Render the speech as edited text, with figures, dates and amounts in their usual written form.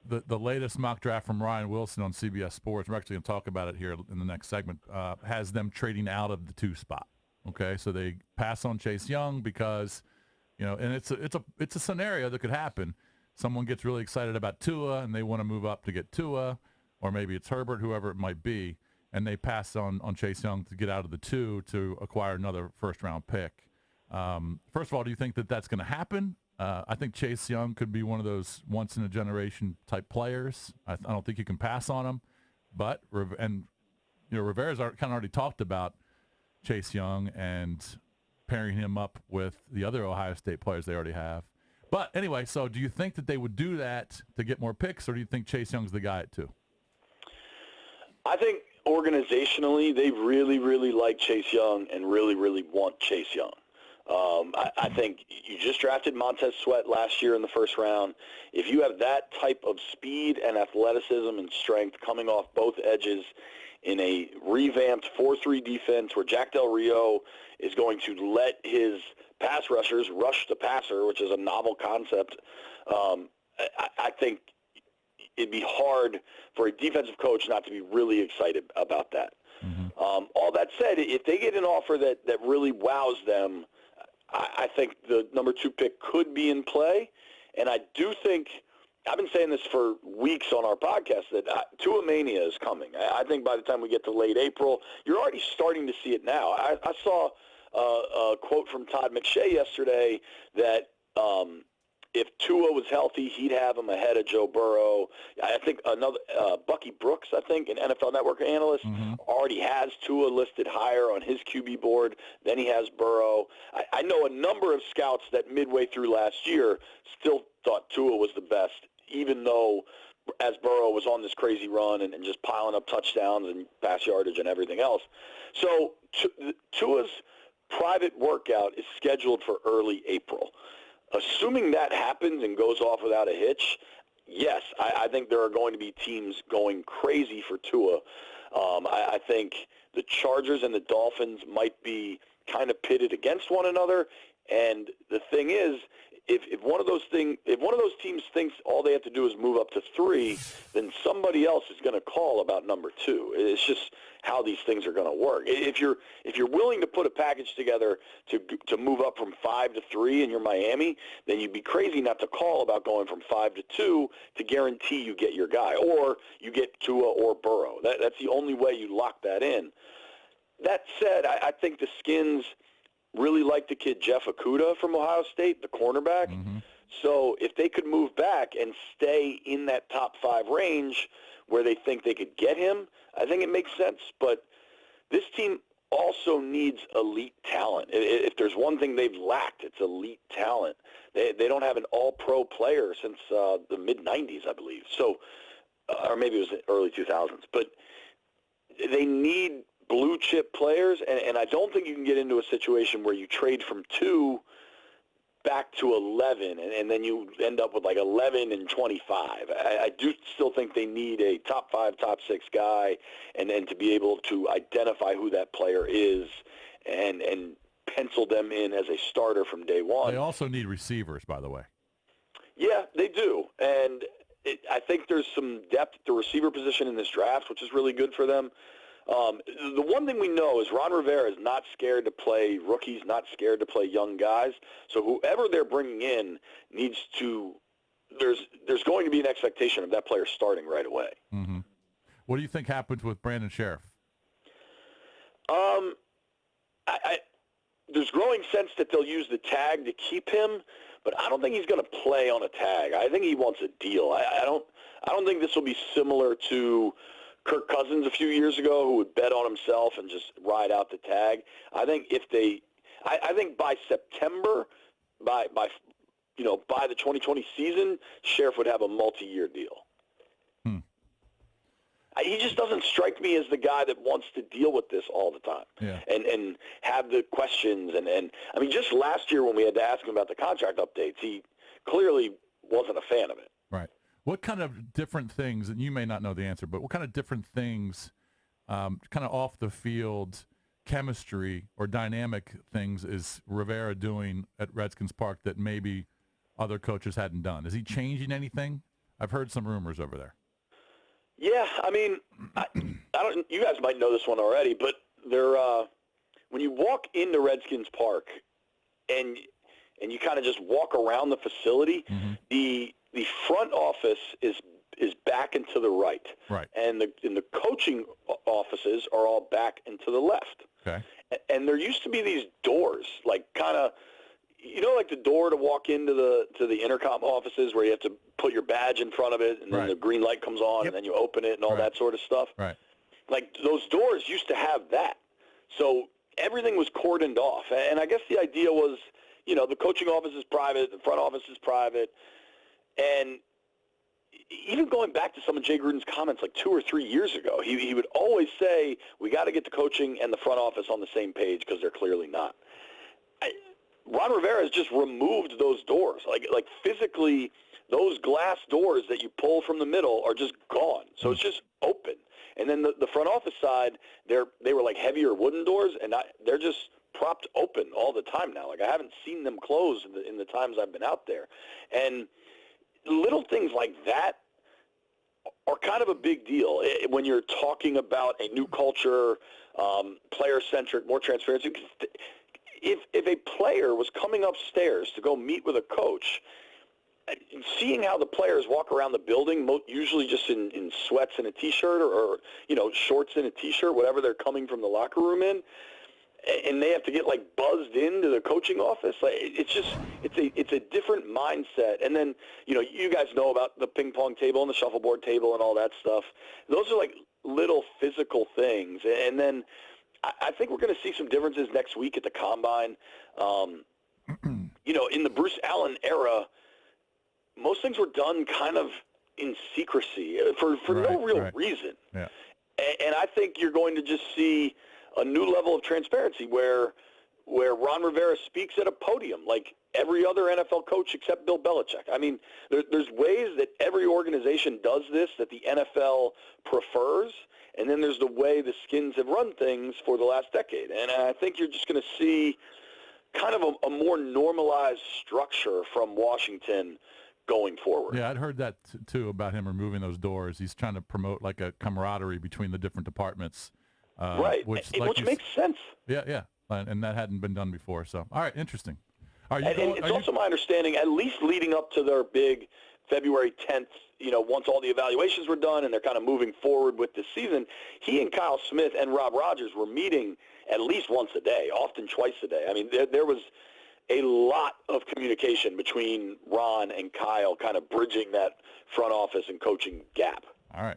the latest mock draft from Ryan Wilson on CBS Sports, we're actually going to talk about it here in the next segment, has them trading out of the 2 spot. Okay, so they pass on Chase Young because, and it's a scenario that could happen. Someone gets really excited about Tua and they want to move up to get Tua, or maybe it's Herbert, whoever it might be, and they pass on Chase Young to get out of the 2 to acquire another first-round pick. First of all, do you think that that's going to happen? I think Chase Young could be one of those once-in-a-generation type players. I don't think you can pass on him. But, Rivera's kind of already talked about Chase Young and pairing him up with the other Ohio State players they already have. But anyway, so do you think that they would do that to get more picks, or do you think Chase Young's the guy at 2? I think organizationally they really, really like Chase Young and really, really want Chase Young. I think you just drafted Montez Sweat last year in the first round. If you have that type of speed and athleticism and strength coming off both edges in a revamped 4-3 defense where Jack Del Rio is going to let his pass rushers rush the passer, which is a novel concept, I think it'd be hard for a defensive coach not to be really excited about that. Mm-hmm. All that said, if they get an offer that really wows them, I think the number 2 pick could be in play. And I do think, I've been saying this for weeks on our podcast, that Tua-Mania is coming. I think by the time we get to late April, you're already starting to see it now. I saw a quote from Todd McShay yesterday that if Tua was healthy, he'd have him ahead of Joe Burrow. I think another Bucky Brooks, an NFL Network analyst, already has Tua listed higher on his QB board than he has Burrow. I know a number of scouts that midway through last year still thought Tua was the best, even though as Burrow was on this crazy run and just piling up touchdowns and pass yardage and everything else. So Tua's private workout is scheduled for early April. Assuming that happens and goes off without a hitch, yes, I think there are going to be teams going crazy for Tua. I think the Chargers and the Dolphins might be kind of pitted against one another. And the thing is, if one of those teams thinks all they have to do is move up to 3, then somebody else is going to call about number 2. It's just how these things are going to work. If you're willing to put a package together to move up from 5 to 3 and you're Miami, then you'd be crazy not to call about going from 5 to 2 to guarantee you get your guy, or you get Tua or Burrow. That's the only way you lock that in. That said, I think the Skins really like the kid Jeff Okudah from Ohio State, the cornerback. Mm-hmm. So if they could move back and stay in that top 5 range where they think they could get him, I think it makes sense. But this team also needs elite talent. If there's one thing they've lacked, it's elite talent. They don't have an all-pro player since the mid-'90s, I believe. So, or maybe it was the early 2000s. But they need blue-chip players, and I don't think you can get into a situation where you trade from 2 back to 11, and then you end up with like 11 and 25. I do still think they need a top 5, top 6 guy, and then to be able to identify who that player is and pencil them in as a starter from day one. They also need receivers, by the way. Yeah, they do, and I think there's some depth at the receiver position in this draft, which is really good for them. The one thing we know is Ron Rivera is not scared to play rookies, not scared to play young guys. So whoever they're bringing in needs to – there's going to be an expectation of that player starting right away. Mm-hmm. What do you think happens with Brandon Sheriff? There's growing sense that they'll use the tag to keep him, but I don't think he's going to play on a tag. I think he wants a deal. I don't think this will be similar to – Kirk Cousins a few years ago, who would bet on himself and just ride out the tag. I think I think by September, by the 2020 season, Sheriff would have a multi-year deal. He just doesn't strike me as the guy that wants to deal with this all the time and have the questions. And I mean, just last year when we had to ask him about the contract updates, he clearly wasn't a fan of it. Right. What kind of different things, and you may not know the answer, but what kind of different things, kind of off the field chemistry or dynamic things is Rivera doing at Redskins Park that maybe other coaches hadn't done? Is he changing anything I've heard some rumors over there. Yeah, I mean, I don't. You guys might know this one already, but they're when you walk into Redskins Park and you kind of just walk around the facility, the front office is back and to the right, and the coaching offices are all back and to the left. Okay. And there used to be these doors, like kind of, like the door to walk into the intercom offices where you have to put your badge in front of it, and then the green light comes on, and then you open it and all that sort of stuff. Right. Like those doors used to have that. So everything was cordoned off. And I guess the idea was, the coaching office is private, the front office is private. And even going back to some of Jay Gruden's comments like 2 or 3 years ago, he would always say, we got to get the coaching and the front office on the same page because they're clearly not. Ron Rivera has just removed those doors. Like physically, those glass doors that you pull from the middle are just gone. So it's just open. And then the front office side, they were like heavier wooden doors, and they're just propped open all the time now. Like I haven't seen them close in the times I've been out there. And little things like that are kind of a big deal when you're talking about a new culture, player-centric, more transparency. If a player was coming upstairs to go meet with a coach, seeing how the players walk around the building, usually just in sweats and a T-shirt or shorts and a T-shirt, whatever they're coming from the locker room in, and they have to get like buzzed into the coaching office. Like it's a different mindset. And then you guys know about the ping pong table and the shuffleboard table and all that stuff. Those are like little physical things. And then I think we're going to see some differences next week at the Combine. In the Bruce Allen era, most things were done kind of in secrecy for no real reason. Yeah. And I think you're going to just see a new level of transparency where Ron Rivera speaks at a podium like every other NFL coach except Bill Belichick. I mean, there's ways that every organization does this that the NFL prefers, and then there's the way the Skins have run things for the last decade. And I think you're just going to see kind of a more normalized structure from Washington going forward. Yeah, I'd heard that too about him removing those doors. He's trying to promote like a camaraderie between the different departments. Which makes sense. Yeah. And that hadn't been done before. So, all right, interesting. All right, and it's also my understanding, at least leading up to their big February 10th, once all the evaluations were done and they're kind of moving forward with the season, he and Kyle Smith and Rob Rogers were meeting at least once a day, often twice a day. I mean, there was a lot of communication between Ron and Kyle kind of bridging that front office and coaching gap. All right.